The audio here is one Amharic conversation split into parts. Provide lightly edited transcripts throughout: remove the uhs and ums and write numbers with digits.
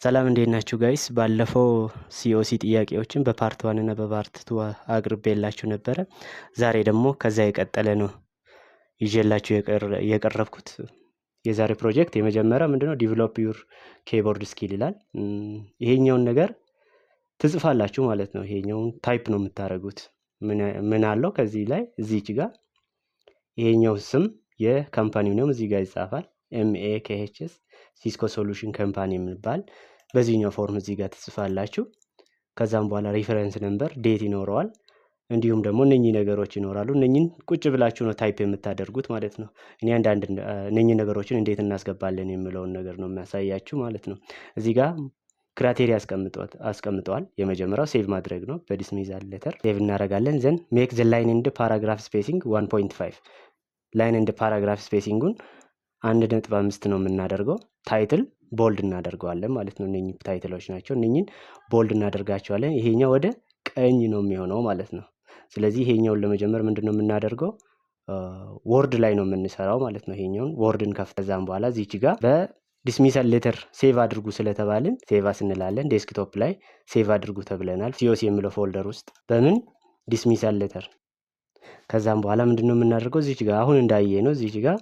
ሰላም እንዴት ናችሁ ጋይስ? ባለፈው ሲኦሲ ጥያቄዎችን በፓርት 1 እና በፓርት 2 አቅርቤላችሁ ነበረ። ዛሬ ደግሞ ከዛ የቀጠለ ነው ይዤላችሁ የቀረብኩት። የዛሬ ፕሮጀክት የመጀመሪያ ምንድነው ዲቨሎፕ ዩር ኪቦርድ ስኪል ይላል። ይሄኛውን ነገር ትጽፋላችሁ ማለት ነው። ይሄኛውን ታይፕ ነው የምታደርጉት። ምን አለው ከዚህ ላይ እዚህች ጋር ይሄኛው ስም የካምፓኒው ነው እዚህ ጋር ይጻፋል። MAKHS ሲስኮ ሶሉሽን ካምፓኒ የሚባል በዚህኛው ፎርም እዚህ ጋር ትጽፋላችሁ። ከዛም በኋላ ሪፈረንስ ነምበር ዴት ይኖረዋል። እንዲሁም ደግሞ እነኚህ ነገሮች ይኖራሉ። እነኚህን ቁጭ ብላችሁ ነው ታይፕ የምታደርጉት ማለት ነው። እኔ አንዳንድ እነኚህ ነገሮችን እንዴት እናስገባለን የሚለውን ነገር ነው የሚያሳያችሁ ማለት ነው። እዚህ ጋር ክራይቴሪያ አስቀምጠዋል። የመጀመሪያው ሴቭ ማድረግ ነው። በዲስሚዛል ሌተር ሴቭ እናደርጋለን። ዘን ሜክ ዘ ላይን ኤንድ ፓራግራፍ ስፔሲንግ 1.5 ላይን ኤንድ ፓራግራፍ ስፔሲንጉን 1.5 ነው የምናደርገው። ታይትል ቦልድ እናደርገዋለን ማለት ነው። እነኚህ ታይትሎች ናቸው። እነኚህን ቦልድ እናደርጋቸዋለን። ይሄኛው ወደ ቀኝ ነው የሚሆነው ማለት ነው። ስለዚህ ይሄኛውን ለመጀመር ምንድነው የምናደርገው? ወርድ ላይ ነው የምንሰራው ማለት ነው። ይሄኛውን ወርድን ከፍተዛም በኋላ እዚች ጋር በዲስሚሳል ሌተር ሴቭ አድርጉ ስለተባልን ሴቭ እንላለን። ዴስክቶፕ ላይ ሴቭ አድርጉ ተብለናል። ሲኦሲ የሚለው ፎልደር ውስጥ በምን ዲስሚሳል ሌተር። ከዛም በኋላ ምንድነው የምናደርገው? እዚች ጋር አሁን እንዳየ ነው እዚች ጋር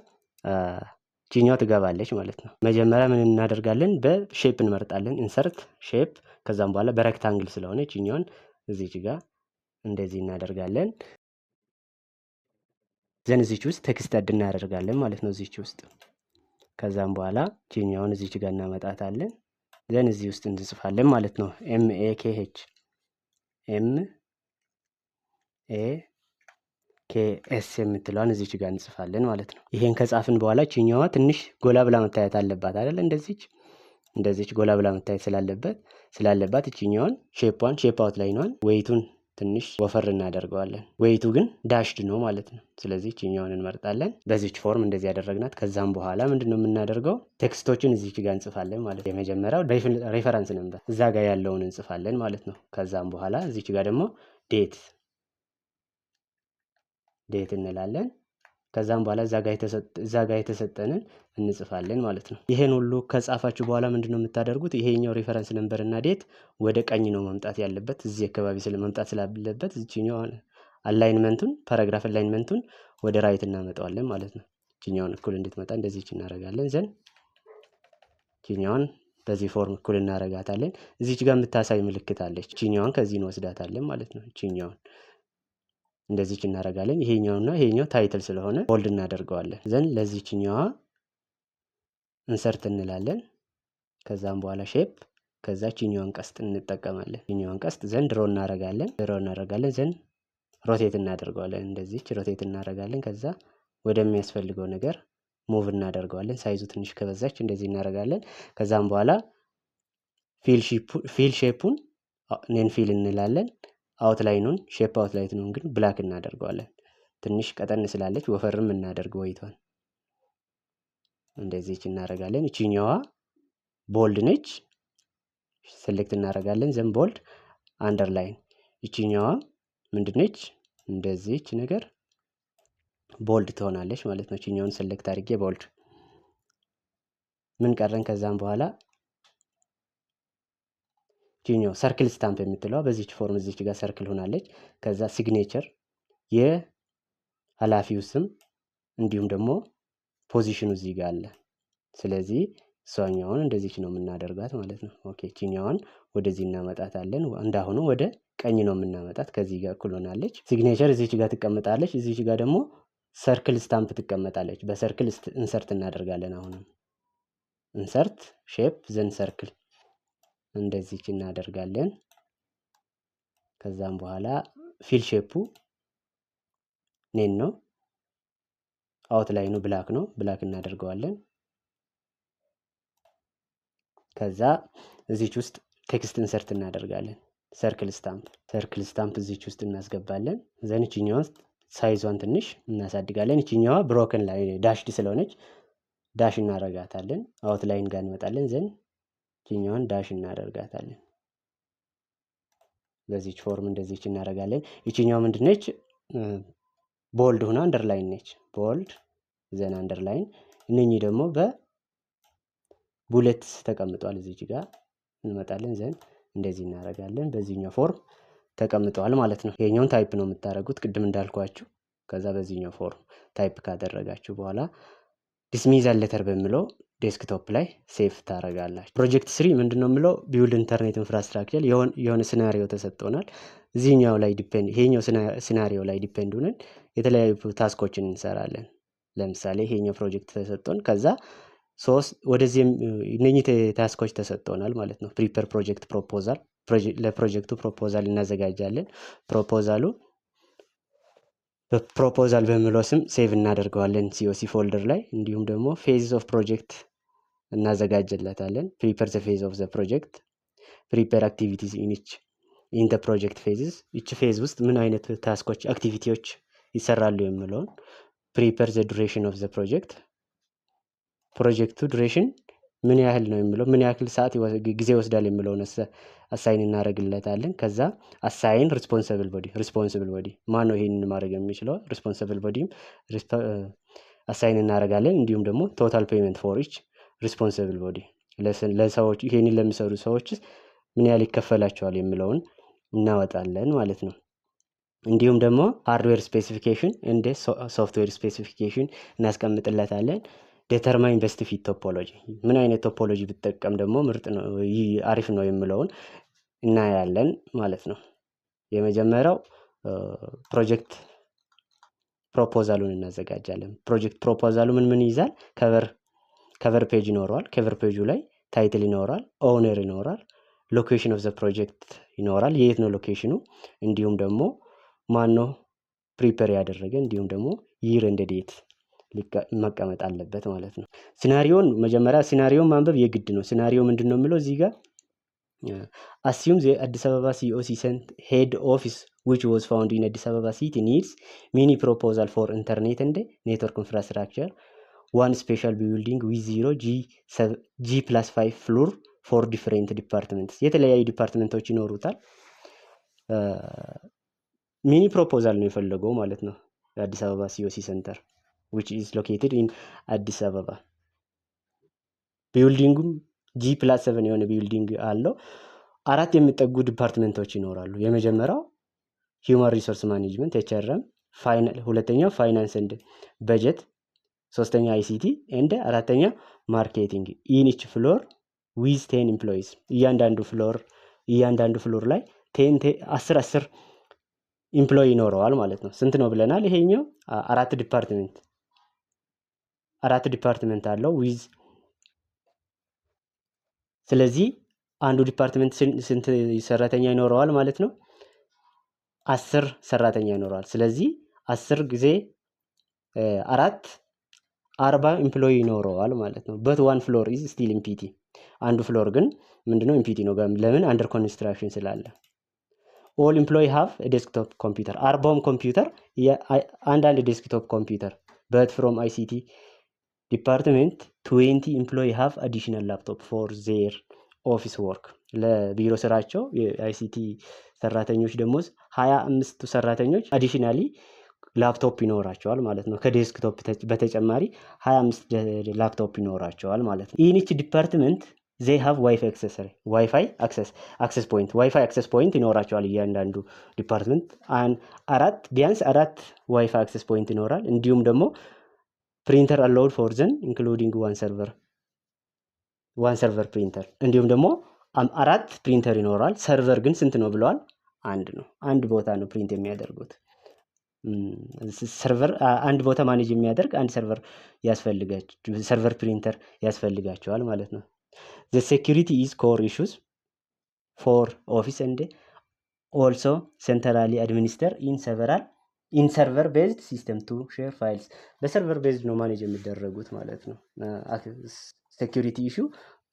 ቺኛው ትገባለች ማለት ነው። መጀመሪያ ምን እናደርጋለን? በሼፕ እንመርጣለን። ኢንሰርት ሼፕ። ከዛም በኋላ በሬክታንግል ስለሆነ ቺኛውን እዚች ጋር እንደዚህ እናደርጋለን። ዘን እዚች ውስጥ ቴክስት አድ እናደርጋለን ማለት ነው እዚች ውስጥ። ከዛም በኋላ ቺኛውን እዚች ጋር እናመጣታለን። ዘን እዚህ ውስጥ እንጽፋለን ማለት ነው። MAKH KS የምትለዋን እዚች ጋር እንጽፋለን ማለት ነው። ይሄን ከጻፍን በኋላ ቺኛዋ ትንሽ ጎላ ብላ መታየት አለባት አይደል? እንደዚች ጎላ ብላ መታየት ስላለባት እቺኛዋን ሼፕ አውት ላይ ነዋን ዌይቱን ትንሽ ወፈር እናደርገዋለን። ዌይቱ ግን ዳሽድ ነው ማለት ነው። ስለዚህ እቺኛዋን እንመርጣለን። በዚች ፎርም እንደዚህ ያደረግናት። ከዛም በኋላ ምንድነው የምናደርገው? ቴክስቶችን እዚች ጋር እንጽፋለን ማለት ነው። የመጀመሪያው ሬፈረንስ ነምበር እዛ ጋር ያለውን እንጽፋለን ማለት ነው። ከዛም በኋላ እዚች ጋር ደግሞ ዴት እንላለን። ከዛም በኋላ እዛ ጋር የተሰጠንን እንጽፋለን ማለት ነው። ይሄን ሁሉ ከጻፋችሁ በኋላ ምንድነው የምታደርጉት? ይሄኛው ሪፈረንስ ነምበር እና ዴት ወደ ቀኝ ነው መምጣት ያለበት። እዚህ አካባቢ መምጣት ስላለበት እዚህኛው አላይንመንቱን ፓራግራፍ አላይንመንቱን ወደ ራይት እናመጣዋለን ማለት ነው። እቺኛውን እኩል እንድትመጣ እንደዚህ እናደርጋለን። ዘን እቺኛውን በዚህ ፎርም እኩል እናደርጋታለን። እዚች ጋር የምታሳይ ምልክት አለች። እቺኛውን ከዚህ እንወስዳታለን ማለት ነው። እቺኛውን እንደዚች እናደርጋለን። ይሄኛውና ይሄኛው ታይትል ስለሆነ ቦልድ እናደርገዋለን። ዘን ለዚህኛዋ ኢንሰርት እንላለን። ከዛም በኋላ ሼፕ ከዛችኛዋን ቀስት እንጠቀማለን። ይሄኛውን ቀስት ዘን ድሮ እናደርጋለን። ዘን ሮቴት እናደርገዋለን። እንደዚች ሮቴት እናደርጋለን። ከዛ ወደሚያስፈልገው ነገር ሙቭ እናደርገዋለን። ሳይዙ ትንሽ ከበዛች እንደዚህ እናደርጋለን። ከዛም በኋላ ፊል ሼፑን ኔን ፊል እንላለን። አውትላይኑን ሼፕ አውትላይኑን ግን ብላክ እናደርገዋለን። ትንሽ ቀጠን ስላለች ወፈርም እናደርገው ወይቷን እንደዚህች እናደርጋለን። እቺኛዋ ቦልድ ነች። ሴሌክት እናደርጋለን። ዘን ቦልድ አንደርላይን። እቺኛዋ ምንድነች? እንደዚህች ነገር ቦልድ ትሆናለች ማለት ነው። እቺኛውን ሴሌክት አድርጌ ቦልድ ምን ቀረን? ከዛም በኋላ እቺኛው ሰርክል ስታምፕ የምትለው በዚች ፎርም እዚች ጋር ሰርክል ሆናለች። ከዛ ሲግኔቸር የኃላፊው ስም እንዲሁም ደግሞ ፖዚሽኑ እዚህ ጋር አለ። ስለዚህ እሷኛውን እንደዚች ነው የምናደርጋት ማለት ነው። ኦኬ እቺኛውን ወደዚህ እናመጣታለን። እንዳሁኑ ወደ ቀኝ ነው የምናመጣት። ከዚህ ጋር እኩል ሆናለች። ሲግኔቸር እዚች ጋር ትቀመጣለች። እዚች ጋር ደግሞ ሰርክል ስታምፕ ትቀመጣለች። በሰርክል ኢንሰርት እናደርጋለን። አሁንም ኢንሰርት ሼፕ ዘን ሰርክል እንደዚች እናደርጋለን። ከዛም በኋላ ፊል ሼፑ ኔን ነው። አውትላይኑ ብላክ ነው። ብላክ እናደርገዋለን። ከዛ እዚች ውስጥ ቴክስት ኢንሰርት እናደርጋለን። ሰርክል ስታምፕ እዚች ውስጥ እናስገባለን። ዘን እቺኛዋን ሳይዟን ትንሽ እናሳድጋለን። እቺኛዋ ብሮከን ላይ ዳሽድ ስለሆነች ዳሽ እናደርጋታለን። አውትላይን ጋር እንመጣለን። ዘን እቺኛዋን ዳሽ እናደርጋታለን። በዚች ፎርም እንደዚች እናደርጋለን። እቺኛው ምንድነች? ቦልድ ሆና አንደርላይን ነች። ቦልድ ዘን አንደርላይን። እነኚህ ደግሞ በቡሌት ተቀምጧል እዚች ጋር እንመጣለን። ዘንድ እንደዚህ እናደርጋለን። በዚህኛው ፎርም ተቀምጠዋል ማለት ነው። ይሄኛውን ታይፕ ነው የምታደርጉት ቅድም እንዳልኳችሁ። ከዛ በዚህኛው ፎርም ታይፕ ካደረጋችሁ በኋላ ዲስሚዛል ሌተር በሚለው ዴስክቶፕ ላይ ሴቭ ታደርጋላችሁ። ፕሮጀክት 3 ምንድነው የሚለው ቢውልድ ኢንተርኔት ኢንፍራስትራክቸር የሆነ ሲናሪዮ ተሰጥቶናል። እዚህኛው ላይ ዲፔንድ ይሄኛው ሲናሪዮ ላይ ዲፔንድ ሆነን የተለያዩ ታስኮችን እንሰራለን። ለምሳሌ ይሄኛው ፕሮጀክት ተሰጥቶን ከዛ ወደዚህ እነኚህ ታስኮች ተሰጥቶናል ማለት ነው። ፕሪፐር ፕሮጀክት ፕሮፖዛል ለፕሮጀክቱ ፕሮፖዛል እናዘጋጃለን። ፕሮፖዛል በሚለው ስም ሴቭ እናደርገዋለን ሲኦሲ ፎልደር ላይ። እንዲሁም ደግሞ ፌዝ ኦፍ ፕሮጀክት እናዘጋጅለታለን። ፕሪፐር ዘ ፌዝ ኦፍ ዘ ፕሮጀክት ፕሪፐር አክቲቪቲስ ኢን ዘ ፕሮጀክት ፌዝስ እቺ ፌዝ ውስጥ ምን አይነት ታስኮች አክቲቪቲዎች ይሰራሉ የሚለውን ፕሪፐር ዘ ዱሬሽን ኦፍ ዘ ፕሮጀክቱ ዱሬሽን ምን ያህል ነው የሚለው ምን ያህል ሰዓት ጊዜ ይወስዳል የሚለውን አሳይን እናደርግለታለን። ከዛ አሳይን ሪስፖንሲብል ቦዲ ማን ነው ይሄንን ማድረግ የሚችለው ሪስፖንሲብል ቦዲም አሳይን እናደርጋለን። እንዲሁም ደግሞ ቶታል ፔመንት ፎር ኢች ሪስፖንሲብል ቦዲ ለሰዎች ይሄንን ለሚሰሩ ሰዎች ምን ያህል ይከፈላቸዋል የሚለውን እናወጣለን ማለት ነው። እንዲሁም ደግሞ ሃርድዌር ስፔሲፊኬሽን እንደ ሶፍትዌር ስፔሲፊኬሽን እናስቀምጥለታለን። ዴተርማይን ቤስት ፊት ቶፖሎጂ ምን አይነት ቶፖሎጂ ብትጠቀም ደግሞ ምርጥ ነው አሪፍ ነው የሚለውን እናያለን ማለት ነው። የመጀመሪያው ፕሮጀክት ፕሮፖዛሉን እናዘጋጃለን። ፕሮጀክት ፕሮፖዛሉ ምን ይይዛል? ከቨር ፔጅ ይኖረዋል። ከቨር ፔጁ ላይ ታይትል ይኖራል፣ ኦነር ይኖራል፣ ሎኬሽን ኦፍ ዘ ፕሮጀክት ይኖራል። የት ነው ሎኬሽኑ? እንዲሁም ደግሞ ማን ነው ፕሪፔር ያደረገ፣ እንዲሁም ደግሞ ይር እንደ ዴት መቀመጥ አለበት ማለት ነው። ሲናሪዮን መጀመሪያ ሲናሪዮን ማንበብ የግድ ነው። ሲናሪዮ ምንድነው የሚለው እዚህ ጋር assume the Addis Ababa COC head office which was found in Addis Ababa city needs mini proposal for internet and network infrastructure, one special building with 0 G+5 floor for different departments የተለያዩ ዲፓርትመንቶች ይኖሩታል። ሚኒ ፕሮፖዛል ነው የፈለገው ማለት ነው። የአዲስ አበባ COC ሴንተር which is located in አዲስ አበባ ቢልዲንጉም G+7 የሆነ ቢልዲንግ አለው። 4 የሚጠጉ ዲፓርትመንቶች ይኖራሉ። የመጀመሪያው ሂውማን ሪሶርስ ማኔጅመንት HRM፣ ሁለተኛው ፋይናንስ ኤንድ በጀት፣ ሶስተኛ ICT ኤንድ አራተኛ ማርኬቲንግ። ኢንች ፍሎር ዊዝ 10 ኤምፕሎይስ እያንዳንዱ ፍሎር ላይ 10 ኤምፕሎይ ይኖረዋል ማለት ነው። ስንት ነው ብለናል? ይሄኛው 4 ዲፓርትመንት አለው ዊዝ። ስለዚህ አንዱ ዲፓርትመንት ስንት ሰራተኛ ይኖረዋል ማለት ነው? 10 ሰራተኛ ይኖረዋል። ስለዚህ 10 ጊዜ 4 40 ኤምፕሎይ ይኖረዋል ማለት ነው። በት ዋን ፍሎር ኢዝ ስቲል ኢምፒቲ። አንዱ ፍሎር ግን ምንድነው ኢምፒቲ ነው። ለምን? አንደር ኮንስትራክሽን ስላለ። ኦል ኤምፕሎይ ሃቭ ዴስክቶፕ ኮምፒውተር። 40 ኮምፒውተር አንዳንድ ዴስክቶፕ ኮምፒውተር። በት ፍሮም ICT ዲፓርትመንት 20 ኤምፕሎይ ሃቭ አዲሽናል ላፕቶፕ ፎር ዜር ኦፊስ ወርክ። ለቢሮ ስራቸው የICT ሰራተኞች ደግሞ 25 ሰራተኞች አዲሽናሊ ላፕቶፕ ይኖራቸዋል ማለት ነው። ከዴስክቶፕ በተጨማሪ 25 ላፕቶፕ ይኖራቸዋል ማለት ነው። ኢንች ዲፓርትመንት they have ዋይፋይ አክሰስ ፖይንት ይኖራቸዋል። እያንዳንዱ ዲፓርትመንት ቢያንስ 4 ዋይፋይ አክሰስ ፖይንት ይኖራል። እንዲሁም ደግሞ ፕሪንተር allowed for them including one server ፕሪንተር። እንዲሁም ደግሞ 4 ፕሪንተር ይኖራል። ሰርቨር ግን ስንት ነው ብለዋል? አንድ ነው። አንድ ቦታ ነው ፕሪንት የሚያደርጉት። ሰርቨር አንድ ቦታ ማኔጅ የሚያደርግ አንድ ሰርቨር ፕሪንተር ያስፈልጋቸዋል ማለት ነው። the security is core issues for office and also centrally administer in server based system to share files። በሰርቨር ቤዝድ ነው ማኔጅ የሚደረጉት ማለት ነው። ሴኩሪቲ ኢሹ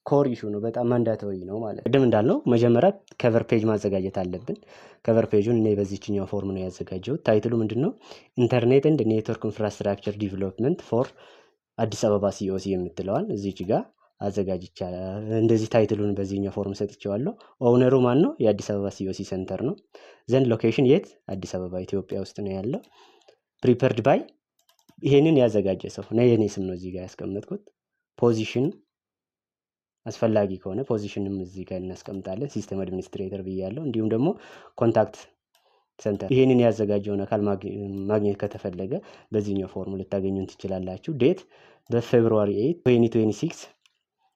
ኮር ኢሹ ነው። በጣም ማንዳቶሪ ነው ማለት ነው። ቅድም እንዳልነው መጀመሪያ ከቨር ፔጅ ማዘጋጀት አለብን። ከቨር ፔጁን እኔ በዚህኛው ፎርም ነው ያዘጋጀሁት። ታይትሉ ምንድነው? ኢንተርኔት ኤንድ ኔትወርክ ኢንፍራስትራክቸር ዲቨሎፕመንት ፎር አዲስ አበባ COC የምትለዋል እዚች ጋር አዘጋጅቻለሁ። እንደዚህ ታይትሉን በዚህኛው ፎርም ሰጥቼዋለሁ። ኦውነሩ ማን ነው? የአዲስ አበባ COC ሴንተር ነው። ዘንድ ሎኬሽን የት? አዲስ አበባ ኢትዮጵያ ውስጥ ነው ያለው። ፕሪፐርድ ባይ ይሄንን ያዘጋጀ ሰው ነው። የኔ ስም ነው እዚህ ጋር ያስቀመጥኩት። ፖዚሽን አስፈላጊ ከሆነ ፖዚሽንም እዚህ ጋር እናስቀምጣለን። ሲስተም አድሚኒስትሬተር ብያለሁ። እንዲሁም ደግሞ ኮንታክት ሰንተር ይሄንን ያዘጋጀውን አካል ማግኘት ከተፈለገ በዚህኛው ፎርም ልታገኙን ትችላላችሁ። ዴት በፌብሩዋሪ 8 2026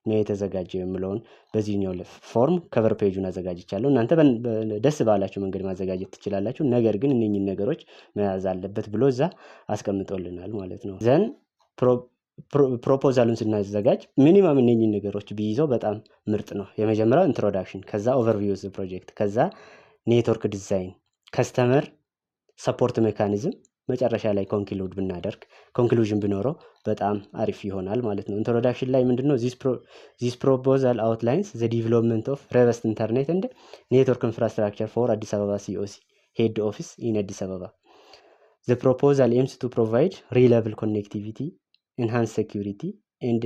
ነው የተዘጋጀው የምለውን በዚህኛው ፎርም ከቨር ፔጁን አዘጋጅቻለሁ። እናንተ ደስ ባላችሁ መንገድ ማዘጋጀት ትችላላችሁ። ነገር ግን እነኚህን ነገሮች መያዝ አለበት ብሎ እዛ አስቀምጦልናል ማለት ነው። ዘን ፕሮፖዛሉን ስናዘጋጅ ሚኒማም እነኚህን ነገሮች ቢይዘው በጣም ምርጥ ነው። የመጀመሪያው ኢንትሮዳክሽን፣ ከዛ ኦቨርቪው ኦፍ ፕሮጀክት፣ ከዛ ኔትወርክ ዲዛይን፣ ከስተመር ሰፖርት ሜካኒዝም፣ መጨረሻ ላይ ኮንክሉዥን ቢኖረው በጣም አሪፍ ይሆናል ማለት ነው። ኢንትሮዳክሽን ላይ ምንድነው ዚስ ፕሮፖዛል አውትላይንስ ዘ ዲቨሎፕመንት ኦፍ ሮበስት ኢንተርኔት ኤንድ ኔትወርክ ኢንፍራስትራክቸር ፎር አዲስ አበባ ሲኦሲ ሄድ ኦፊስ ኢን አዲስ አበባ። ዘ ፕሮፖዛል ኤምስ ቱ ፕሮቫይድ ሪላብል ኮኔክቲቪቲ፣ ኢንሃንስ ሴኩሪቲ ኤንድ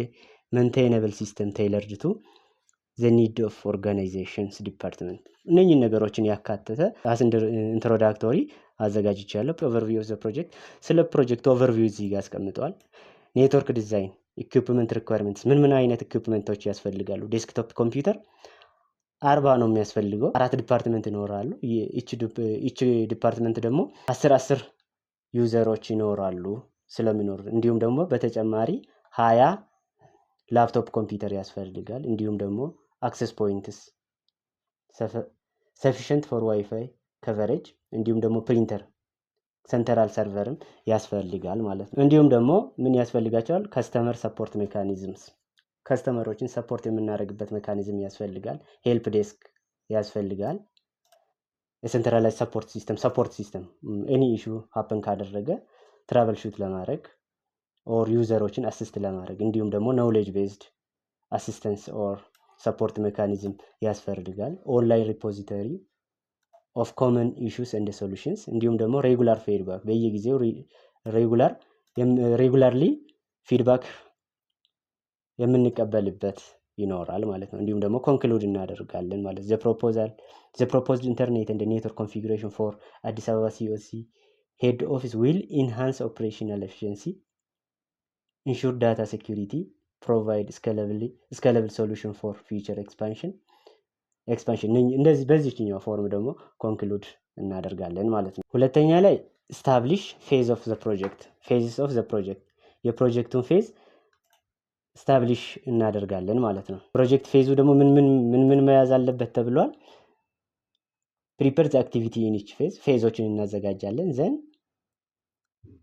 ሜንቴናብል ሲስተም ቴይለርድ ቱ ዘ ኒድ ኦፍ ኦርጋናይዜሽንስ ዲፓርትመንት። እነኚህን ነገሮችን ያካተተ ኢንትሮዳክቶሪ አዘጋጅቻለሁ። ኦቨርቪው ኦፍ ዘ ፕሮጀክት፣ ስለ ፕሮጀክት ኦቨርቪው እዚህ ጋር አስቀምጠዋል። ኔትወርክ ዲዛይን፣ ኢኩፕመንት ሪኳየርመንትስ፣ ምን አይነት ኢኩፕመንቶች ያስፈልጋሉ? ዴስክቶፕ ኮምፒውተር 40 ነው የሚያስፈልገው። 4 ዲፓርትመንት ይኖራሉ። ኢች ዲፓርትመንት ደግሞ 10 ዩዘሮች ይኖራሉ ስለሚኖር፣ እንዲሁም ደግሞ በተጨማሪ 20 ላፕቶፕ ኮምፒውተር ያስፈልጋል። እንዲሁም ደግሞ አክሰስ ፖይንትስ ሰፊሽንት ፎር ዋይፋይ ከቨሬጅ፣ እንዲሁም ደግሞ ፕሪንተር ሰንትራል ሰርቨርም ያስፈልጋል ማለት ነው። እንዲሁም ደግሞ ምን ያስፈልጋቸዋል? ከስተመር ሰፖርት ሜካኒዝምስ፣ ከስተመሮችን ሰፖርት የምናደርግበት ሜካኒዝም ያስፈልጋል። ሄልፕ ዴስክ ያስፈልጋል። የሴንትራላይዝ ሰፖርት ሲስተም ኤኒ ኢሹ ሀፕን ካደረገ ትራቨል ሹት ለማድረግ ኦር ዩዘሮችን አሲስት ለማድረግ፣ እንዲሁም ደግሞ ኖውሌጅ ቤዝድ አሲስተንስ ኦር ሰፖርት ሜካኒዝም ያስፈልጋል። ኦንላይን ሪፖዚተሪ ኦፍ ኮመን ኢሹስ ኤንድ ሶሉሽንስ፣ እንዲሁም ደግሞ ሬጉላር ፊድባክ፣ በየጊዜው ሬጉላርሊ ፊድባክ የምንቀበልበት ይኖራል ማለት ነው። እንዲሁም ደግሞ ኮንክሉድ እናደርጋለን ማለት ዘ ፕሮፖዝድ ኢንተርኔት ኤንድ ኔትወርክ ኮንፊጉሬሽን ፎር አዲስ አበባ ሲኦሲ ሄድ ኦፊስ ዊል ኢንሃንስ ኦፕሬሽናል ኤፊሽንሲ፣ ኢንሹር ዳታ ሴኩሪቲ፣ ፕሮቫይድ ስኬለብል ሶሉሽን ፎር ፊውቸር ኤክስፓንሽን። እንደዚህ በዚህኛው ፎርም ደግሞ ኮንክሉድ እናደርጋለን ማለት ነው። ሁለተኛ ላይ ስታብሊሽ ፌዝ ኦፍ ዘ ፕሮጀክት፣ የፕሮጀክቱን ፌዝ ስታብሊሽ እናደርጋለን ማለት ነው። ፕሮጀክት ፌዙ ደግሞ ምን መያዝ አለበት ተብሏል? ፕሪፐር ዘ አክቲቪቲ ኢን ኢች ፌዝ፣ ፌዞችን እናዘጋጃለን። ዘን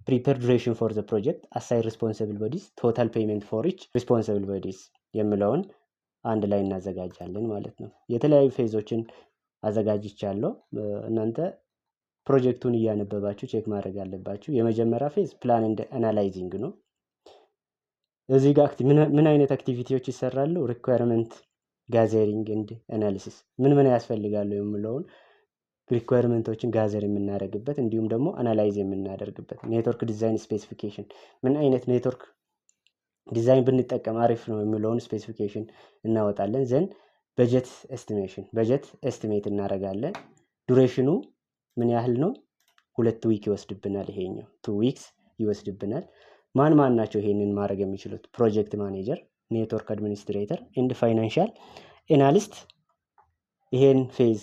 ፕሪፐር ዱሬሽን ፎር ዘ ፕሮጀክት፣ አሳይ ሪስፖንሲብል ቦዲስ፣ ቶታል ፔይመንት ፎር ኢች ሪስፖንሲብል ቦዲስ የሚለውን አንድ ላይ እናዘጋጃለን ማለት ነው። የተለያዩ ፌዞችን አዘጋጅቻለሁ። እናንተ ፕሮጀክቱን እያነበባችሁ ቼክ ማድረግ አለባችሁ። የመጀመሪያ ፌዝ ፕላን ኤንድ አናላይዚንግ ነው። እዚህ ጋር ምን አይነት አክቲቪቲዎች ይሰራሉ? ሪኳየርመንት ጋዘሪንግ ኤንድ አናሊሲስ፣ ምን ያስፈልጋሉ የሚለውን ሪኳየርመንቶችን ጋዘር የምናደርግበት፣ እንዲሁም ደግሞ አናላይዝ የምናደርግበት። ኔትወርክ ዲዛይን ስፔሲፊኬሽን፣ ምን አይነት ኔትወርክ ዲዛይን ብንጠቀም አሪፍ ነው የሚለውን ስፔሲፊኬሽን እናወጣለን። ዘንድ በጀት ኤስቲሜት እናደርጋለን። ዱሬሽኑ ምን ያህል ነው? 2 ዊክ ይወስድብናል። ይሄኛው 2 ዊክስ ይወስድብናል። ማን ናቸው ይሄንን ማድረግ የሚችሉት? ፕሮጀክት ማኔጀር፣ ኔትወርክ አድሚኒስትሬተር ኤንድ ፋይናንሻል ኤናሊስት ይሄን ፌዝ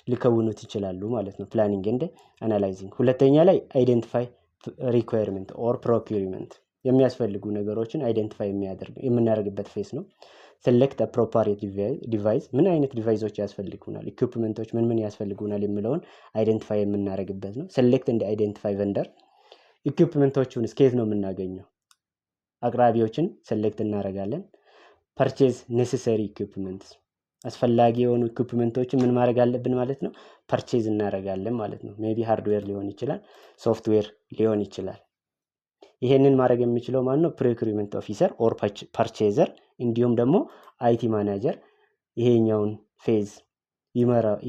ሊከውኑት ይችላሉ ማለት ነው። ፕላኒንግ ኤንድ አናላይዚንግ። ሁለተኛ ላይ አይደንቲፋይ ሪኳየርመንት ኦር ፕሮኪውሪመንት፣ የሚያስፈልጉ ነገሮችን አይደንቲፋይ የምናደርግበት ፌዝ ነው። ሴሌክት አፕሮፕሪየት ዲቫይስ፣ ምን አይነት ዲቫይሶች ያስፈልጉናል፣ ኢኩፕመንቶች ምን ያስፈልጉናል የሚለውን አይደንቲፋይ የምናደርግበት ነው። ሴሌክት ኤንድ አይደንቲፋይ ቨንደር፣ ኢኩፕመንቶቹን ስኬት ነው የምናገኘው፣ አቅራቢዎችን ሴሌክት እናደርጋለን። ፐርቼዝ ኔሴሰሪ ኢኩፕመንትስ፣ አስፈላጊ የሆኑ ኢኩፕመንቶችን ምን ማድረግ አለብን ማለት ነው? ፐርቼዝ እናደርጋለን ማለት ነው። ሜቢ ሃርድዌር ሊሆን ይችላል፣ ሶፍትዌር ሊሆን ይችላል። ይሄንን ማድረግ የሚችለው ማለት ነው ፕሮክሪመንት ኦፊሰር ኦር ፐርቼዘር፣ እንዲሁም ደግሞ አይቲ ማናጀር ይሄኛውን ፌዝ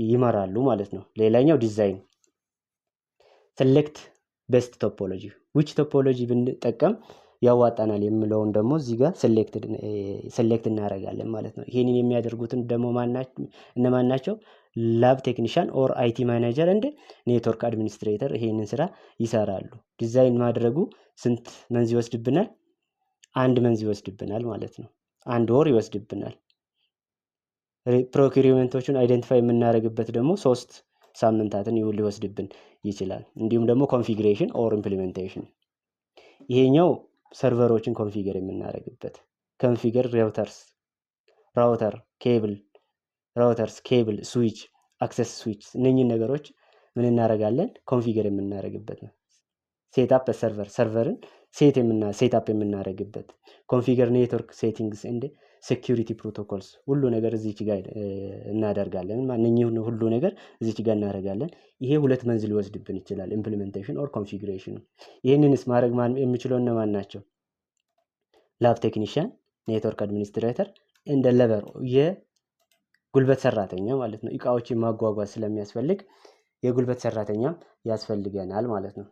ይመራሉ ማለት ነው። ሌላኛው ዲዛይን፣ ሴሌክት ቤስት ቶፖሎጂ፣ ዊች ቶፖሎጂ ብንጠቀም ያዋጣናል የሚለውን ደግሞ እዚህ ጋር ሴሌክት እናደርጋለን ማለት ነው። ይሄንን የሚያደርጉትን ደግሞ እነማን ናቸው? ላብ ቴክኒሻን ኦር አይቲ ማናጀር እንደ ኔትወርክ አድሚኒስትሬተር ይሄንን ስራ ይሰራሉ። ዲዛይን ማድረጉ ስንት መንዝ ይወስድብናል? 1 መንዝ ይወስድብናል ማለት ነው። 1 ወር ይወስድብናል። ፕሮኪሪመንቶቹን አይደንቲፋይ የምናደርግበት ደግሞ 3 ሳምንታትን ሊወስድብን ይችላል። እንዲሁም ደግሞ ኮንፊግሬሽን ኦር ኢምፕሊሜንቴሽን፣ ይሄኛው ሰርቨሮችን ኮንፊገር የምናደርግበት ኮንፊገር ራውተር ኬብል ስዊች አክሰስ ስዊች፣ እነኚህን ነገሮች ምን እናደርጋለን ኮንፊገር የምናደርግበት ነው። ሴትአፕ ሰርቨርን ሴትአፕ የምናደርግበት ኮንፊገር ኔትወርክ ሴቲንግስ እንደ ሴኩሪቲ ፕሮቶኮልስ ሁሉ ነገር እዚች ጋር እናደርጋለን። ማንኛውም ሁሉ ነገር እዚች ጋር እናደርጋለን። ይሄ 2 መንዝ ሊወስድብን ይችላል ኢምፕሊሜንቴሽን ኦር ኮንፊግሬሽን። ይሄንንስ ማድረግ የሚችለው እነማን ናቸው? ላብ ቴክኒሽያን፣ ኔትወርክ አድሚኒስትሬተር እንደ ለበር የጉልበት ሰራተኛ ማለት ነው። እቃዎችን ማጓጓዝ ስለሚያስፈልግ የጉልበት ሰራተኛ ያስፈልገናል ማለት ነው።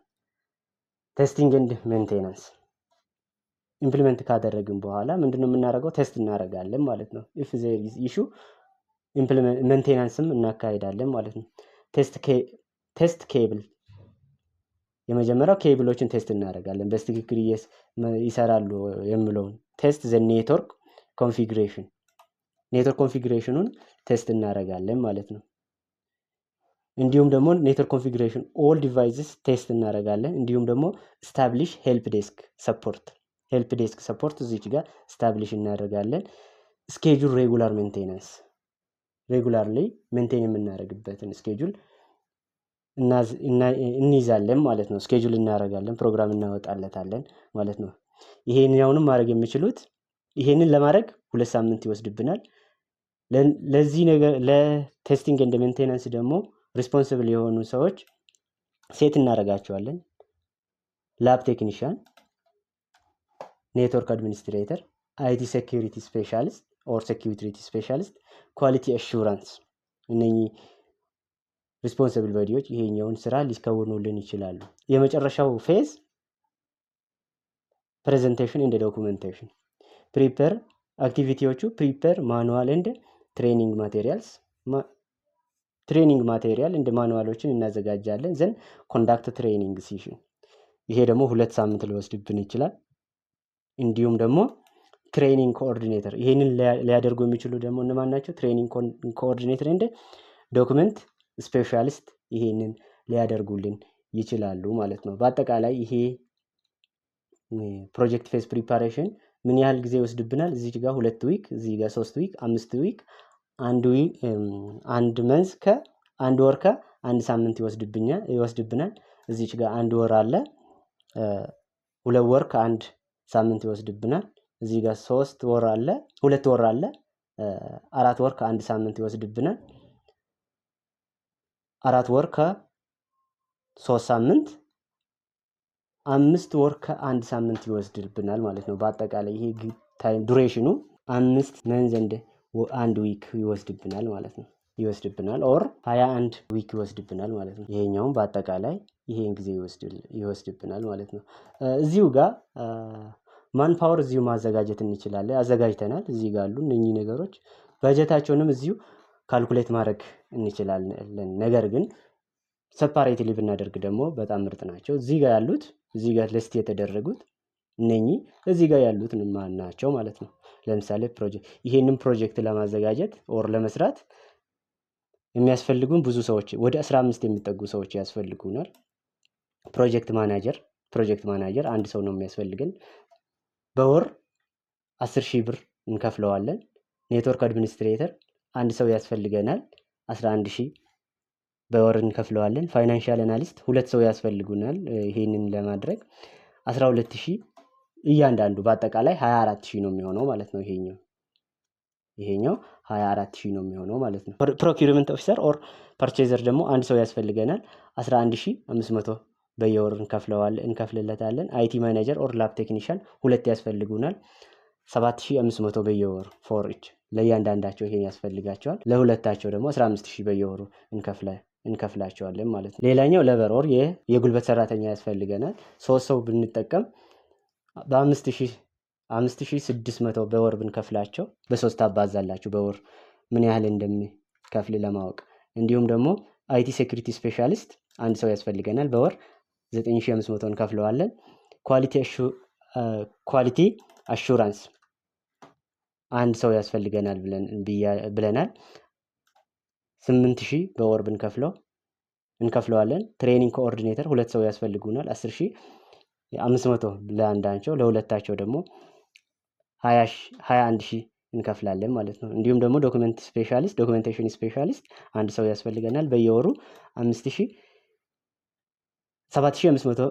ቴስቲንግ ኤንድ ሜንቴናንስ ኢምፕሊመንት ካደረግን በኋላ ምንድነው የምናደርገው? ቴስት እናደርጋለን ማለት ነው። ኢፍ ዜር ኢዝ ኢሹ ሜንቴናንስም እናካሄዳለን ማለት ነው። ቴስት ኬብል፣ የመጀመሪያው ኬብሎችን ቴስት እናደርጋለን በትክክል ይሰራሉ የሚለውን። ቴስት ዘ ኔትወርክ ኮንፊግሬሽን፣ ኔትወርክ ኮንፊግሬሽኑን ቴስት እናደርጋለን ማለት ነው። እንዲሁም ደግሞ ኔትወርክ ኮንፊግሬሽን ኦል ዲቫይስስ ቴስት እናደርጋለን። እንዲሁም ደግሞ ስታብሊሽ ሄልፕ ዴስክ ሰፖርት እዚች ጋር ስታብሊሽ እናደርጋለን። ስኬጁል ሬጉላር ሜንቴናንስ፣ ሬጉላርሊ ሜንቴን የምናደርግበትን ስኬጁል እንይዛለን ማለት ነው። ስኬጁል እናደርጋለን፣ ፕሮግራም እናወጣለታለን ማለት ነው። ይሄኛውንም ማድረግ የሚችሉት ይሄንን ለማድረግ 2 ሳምንት ይወስድብናል። ለዚህ ነገር ለቴስቲንግ ኤንድ ሜንቴናንስ ደግሞ ሪስፖንሲብል የሆኑ ሰዎች ሴት እናደርጋቸዋለን። ላብ ቴክኒሽያን፣ ኔትወርክ አድሚኒስትሬተር፣ አይቲ ሴኩሪቲ ስፔሻሊስት ኦር ሴኩሪቲ ስፔሻሊስት፣ ኳሊቲ አሹራንስ፣ እነኚህ ሪስፖንሲብል ቦዲዎች ይሄኛውን ስራ ሊከውኑልን ይችላሉ። የመጨረሻው ፌዝ ፕሬዘንቴሽን ኤንድ ዶኩሜንቴሽን። ፕሪፔር አክቲቪቲዎቹ ፕሪፔር ማኑዋል ኤንድ ትሬኒንግ ማቴሪያልስ፣ ትሬኒንግ ማቴሪያል እንደ ማኑዋሎችን እናዘጋጃለን። ዘን ኮንዳክት ትሬኒንግ ሴሽን፣ ይሄ ደግሞ 2 ሳምንት ሊወስድብን ይችላል። እንዲሁም ደግሞ ትሬኒንግ ኮኦርዲኔተር፣ ይሄንን ሊያደርጉ የሚችሉ ደግሞ እነማን ናቸው? ትሬኒንግ ኮኦርዲኔተር እንደ ዶክመንት ስፔሻሊስት ይሄንን ሊያደርጉልን ይችላሉ ማለት ነው። በአጠቃላይ ይሄ ፕሮጀክት ፌዝ ፕሪፓሬሽን ምን ያህል ጊዜ ይወስድብናል? እዚህ ጋር 2 ዊክ፣ እዚህ ጋር 3 ዊክ፣ 5 ዊክ፣ 1 መንዝ ከ1 ወር ከ1 ሳምንት ይወስድብናል። እዚች ጋር 1 ወር አለ፣ 2 ወር ከ1 ሳምንት ይወስድብናል። እዚህ ጋር 3 ወር አለ፣ 2 ወር አለ፣ 4 ወር ከ1 ሳምንት ይወስድብናል። 4 ወር ከ3 ሳምንት፣ 5 ወር ከ1 ሳምንት ይወስድብናል ማለት ነው። በአጠቃላይ ይሄ ታይም ዱሬሽኑ 5 መንዝ እንደ 1 ዊክ ይወስድብናል ማለት ነው። ኦር 21 ዊክ ይወስድብናል ማለት ነው። ይሄኛውም በአጠቃላይ ይሄን ጊዜ ይወስድብናል ማለት ነው። እዚሁ ጋር ማን ፓወር እዚሁ ማዘጋጀት እንችላለን። አዘጋጅተናል። እዚህ ጋር አሉ እነኚህ ነገሮች። በጀታቸውንም እዚሁ ካልኩሌት ማድረግ እንችላለን። ነገር ግን ሰፓሬትሊ ብናደርግ ደግሞ በጣም ምርጥ ናቸው። እዚህ ጋር ያሉት እዚህ ጋር ሊስት የተደረጉት እነኚህ እዚህ ጋር ያሉት ማን ናቸው ማለት ነው። ለምሳሌ ይሄንን ፕሮጀክት ለማዘጋጀት ኦር ለመስራት የሚያስፈልጉን ብዙ ሰዎች ወደ 15 የሚጠጉ ሰዎች ያስፈልጉናል። ፕሮጀክት ማናጀር አንድ ሰው ነው የሚያስፈልገን። በወር 10,000 ብር እንከፍለዋለን። ኔትወርክ አድሚኒስትሬተር አንድ ሰው ያስፈልገናል፣ 11,000 በወር እንከፍለዋለን። ፋይናንሻል አናሊስት 2 ሰው ያስፈልጉናል። ይሄንን ለማድረግ 12,000 እያንዳንዱ በአጠቃላይ 24,000 ነው የሚሆነው ማለት ነው። ይሄኛው 24,000 ነው የሚሆነው ማለት ነው። ፕሮኪውርመንት ኦፊሰር ኦር ፐርቼዘር ደግሞ አንድ ሰው ያስፈልገናል። 11,500 በየወር እንከፍልለታለን። አይቲ ማኔጀር ኦር ላብ ቴክኒሻን 2 ያስፈልጉናል። 7,500 በየወር ፎር ኢች ለእያንዳንዳቸው ይሄን ያስፈልጋቸዋል። ለሁለታቸው ደግሞ 15,000 በየወሩ እንከፍላቸዋለን ማለት ነው። ሌላኛው ለበር ኦር የጉልበት ሰራተኛ ያስፈልገናል። 3 ሰው ብንጠቀም በ5,600 በወር ብንከፍላቸው በ3 አባዛላችሁ በወር ምን ያህል እንደሚከፍል ለማወቅ። እንዲሁም ደግሞ አይቲ ሴኩሪቲ ስፔሻሊስት አንድ ሰው ያስፈልገናል። በወር 9,500 እንከፍለዋለን። ኳሊቲ አሹራንስ አንድ ሰው ያስፈልገናል ብለናል። 8000 በወር እንከፍለዋለን። ትሬኒንግ ኮኦርዲኔተር 2 ሰው ያስፈልጉናል 10500 ለአንዳቸው፣ ለሁለታቸው ደግሞ 21000 እንከፍላለን ማለት ነው። እንዲሁም ደግሞ ዶክመንቴሽን ስፔሻሊስት አንድ ሰው ያስፈልገናል። በየወሩ 7500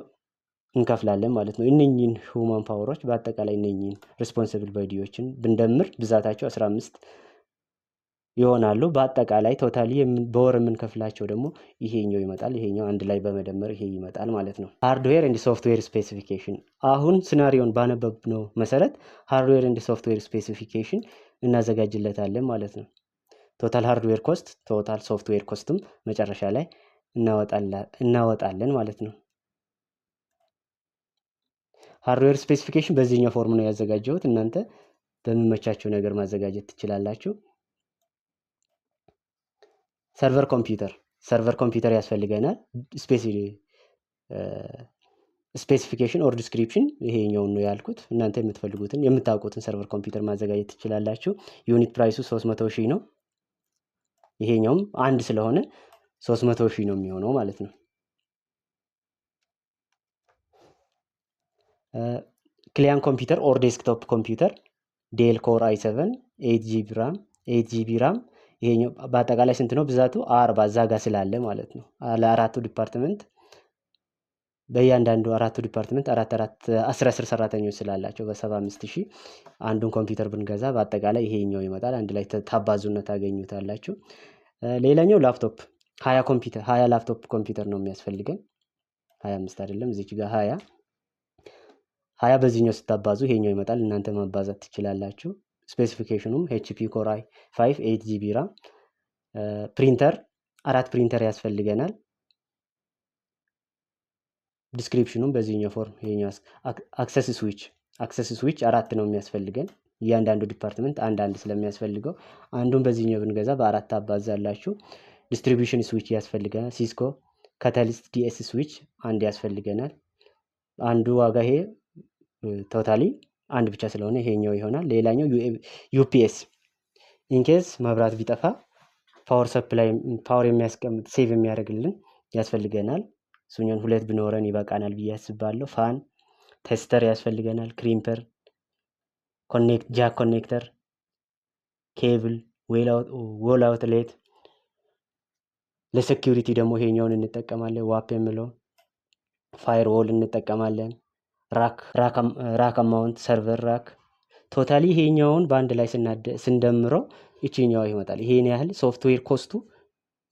እንከፍላለን ማለት ነው። እነኚህን ሁማን ፓወሮች በአጠቃላይ እነኚህን ሪስፖንሲብል ቦዲዎችን ብንደምር ብዛታቸው 15 ይሆናሉ። በአጠቃላይ ቶታሊ በወር የምንከፍላቸው ደግሞ ይሄኛው ይመጣል። ይሄኛው አንድ ላይ በመደመር ይሄ ይመጣል ማለት ነው። ሃርድዌር ኤንድ ሶፍትዌር ስፔሲፊኬሽን። አሁን ሲናሪዮን ባነበብነው መሰረት ሃርድዌር ኤንድ ሶፍትዌር ስፔሲፊኬሽን እናዘጋጅለታለን ማለት ነው። ቶታል ሃርድዌር ኮስት፣ ቶታል ሶፍትዌር ኮስትም መጨረሻ ላይ እናወጣለን ማለት ነው። ሃርድዌር ስፔሲፊኬሽን በዚህኛው ፎርም ነው ያዘጋጀሁት። እናንተ በሚመቻችሁ ነገር ማዘጋጀት ትችላላችሁ። ሰርቨር ኮምፒውተር ያስፈልገናል። ስፔሲፊኬሽን ኦር ዲስክሪፕሽን ይሄኛውን ነው ያልኩት። እናንተ የምትፈልጉትን የምታውቁትን ሰርቨር ኮምፒውተር ማዘጋጀት ትችላላችሁ። ዩኒት ፕራይሱ 300,000 ነው። ይሄኛውም አንድ ስለሆነ 300,000 ነው የሚሆነው ማለት ነው። ክሊያን ኮምፒውተር ኦር ዴስክቶፕ ኮምፒውተር ዴል ኮር i7 8 ጂቢ ራም ይሄኛው በአጠቃላይ ስንት ነው ብዛቱ? 40 እዛ ጋር ስላለ ማለት ነው። ለአራቱ ዲፓርትመንት በእያንዳንዱ አራቱ ዲፓርትመንት 10 ሰራተኞች ስላላቸው በ75,000 አንዱን ኮምፒውተር ብንገዛ በአጠቃላይ ይሄኛው ይመጣል። አንድ ላይ ታባዙና ታገኙታላችሁ። ሌላኛው ላፕቶፕ 20 ላፕቶፕ ኮምፒውተር ነው የሚያስፈልገን። 25 አይደለም፣ እዚች ጋር 20 በዚህኛው ስታባዙ ይሄኛው ይመጣል። እናንተ ማባዛት ትችላላችሁ። ስፔሲፊኬሽኑም HP ኮር i5 8 GB ራም፣ ፕሪንተር 4 ፕሪንተር ያስፈልገናል። ዲስክሪፕሽኑም በዚህኛው ፎርም ይሄኛው። አክሰስ ስዊች 4 ነው የሚያስፈልገን። እያንዳንዱ ዲፓርትመንት አንድ ስለሚያስፈልገው አንዱን በዚህኛው ብንገዛ በ4 አባዛላችሁ። ዲስትሪቢዩሽን ስዊች ያስፈልገናል። ሲስኮ ካታሊስት DS ስዊች አንድ ያስፈልገናል። አንዱ ዋጋ ይሄ ቶታሊ አንድ ብቻ ስለሆነ ይሄኛው ይሆናል። ሌላኛው UPS ኢንኬስ መብራት ቢጠፋ ፓወር የሚያስቀምጥ ሴቭ የሚያደርግልን ያስፈልገናል። እሱኛን 2 ብኖረን ይበቃናል ብዬ አስባለሁ። ፋን ቴስተር ያስፈልገናል። ክሪምፐር፣ ጃክ ኮኔክተር፣ ኬብል፣ ዎል አውትሌት። ለሴኩሪቲ ደግሞ ይሄኛውን እንጠቀማለን። ዋፕ የምለው ፋየር ዎል እንጠቀማለን። ራክ አማውንት፣ ሰርቨር ራክ። ቶታሊ ይሄኛውን በአንድ ላይ ስንደምረው ይችኛው ይመጣል። ይሄን ያህል ሶፍትዌር ኮስቱ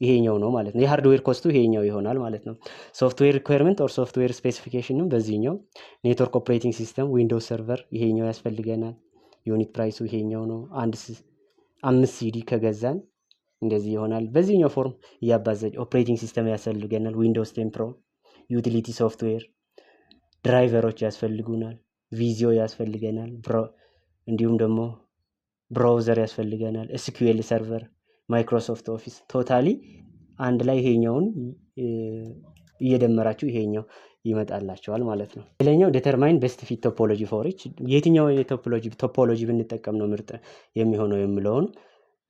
ይሄኛው ነው ማለት ነው። የሃርድዌር ኮስቱ ይሄኛው ይሆናል ማለት ነው። ሶፍትዌር ሪኳየርመንት ኦር ሶፍትዌር ስፔሲፊኬሽንም በዚህኛው። ኔትወርክ ኦፕሬቲንግ ሲስተም ዊንዶውስ ሰርቨር ይሄኛው ያስፈልገናል። ዩኒት ፕራይሱ ይሄኛው ነው። 5 CD ከገዛን እንደዚህ ይሆናል። በዚህኛው ፎርም እያባዘጅ ኦፕሬቲንግ ሲስተም ያስፈልገናል። ዊንዶውስ 10 ፕሮ፣ ዩቲሊቲ ሶፍትዌር፣ ድራይቨሮች ያስፈልጉናል። ቪዚዮ ያስፈልገናል። እንዲሁም ደግሞ ብራውዘር ያስፈልገናል። SQL ሰርቨር፣ ማይክሮሶፍት ኦፊስ። ቶታሊ አንድ ላይ ይሄኛውን እየደመራችሁ ይሄኛው ይመጣላቸዋል ማለት ነው። ሌላኛው ዲተርማይን ቤስት ፊት ቶፖሎጂ ፎር ኢች፣ የትኛው ቶፖሎጂ ብንጠቀም ነው ምርጥ የሚሆነው የሚለውን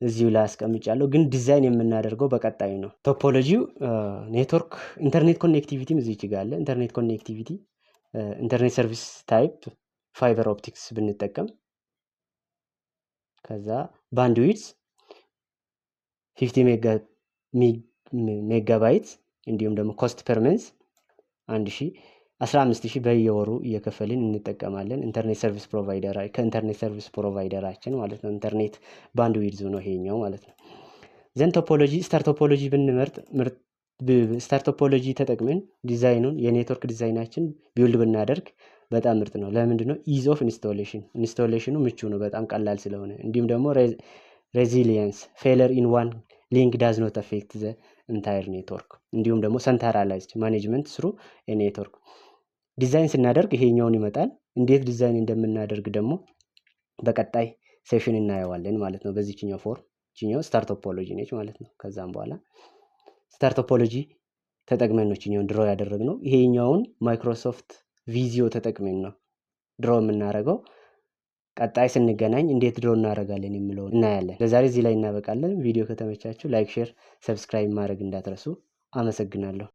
እዚሁ ላይ አስቀምጫለሁ። ግን ዲዛይን የምናደርገው በቀጣይ ነው። ቶፖሎጂው ኔትወርክ ኢንተርኔት ኮኔክቲቪቲም እዚች ጋር አለ። ኢንተርኔት ኮኔክቲቪቲ ኢንተርኔት ሰርቪስ ታይፕ ፋይበር ኦፕቲክስ ብንጠቀም፣ ከዛ ባንድዊድዝ 50 ሜጋባይት እንዲሁም ደግሞ ኮስት ፐር መንዝ 15,000 በየወሩ እየከፈልን እንጠቀማለን። ኢንተርኔት ሰርቪስ ፕሮቫይደር ከኢንተርኔት ሰርቪስ ፕሮቫይደራችን ማለት ነው። ኢንተርኔት ባንድዊድዝ ነው ይሄኛው ማለት ነው። ዘን ቶፖሎጂ ስታር ቶፖሎጂ ብንመርጥ ስታር ቶፖሎጂ ተጠቅመን ዲዛይኑን የኔትወርክ ዲዛይናችን ቢውልድ ብናደርግ በጣም ምርጥ ነው። ለምንድን ነው? ኢዝ ኦፍ ኢንስቶሌሽኑ ምቹ ነው፣ በጣም ቀላል ስለሆነ። እንዲሁም ደግሞ ሬዚሊየንስ ፌለር ኢን ዋን ሊንክ ዳዝ ኖት አፌክት ዘ ኢንታየር ኔትወርክ። እንዲሁም ደግሞ ሰንትራላይዝድ ማኔጅመንት ስሩ ኔትወርክ። ዲዛይን ስናደርግ ይሄኛውን ይመጣል። እንዴት ዲዛይን እንደምናደርግ ደግሞ በቀጣይ ሴሽን እናየዋለን ማለት ነው። በዚህኛው ፎርም ቺኛው ስታር ቶፖሎጂ ነች ማለት ነው። ከዛም በኋላ ስታር ቶፖሎጂ ተጠቅመን ነው ቺኛውን ድሮ ያደረግነው። ይሄኛውን ማይክሮሶፍት ቪዚዮ ተጠቅመን ነው ድሮ የምናደርገው። ቀጣይ ስንገናኝ እንዴት ድሮ እናደርጋለን የሚለውን እናያለን። ለዛሬ እዚህ ላይ እናበቃለን። ቪዲዮ ከተመቻችሁ ላይክ፣ ሼር፣ ሰብስክራይብ ማድረግ እንዳትረሱ። አመሰግናለሁ።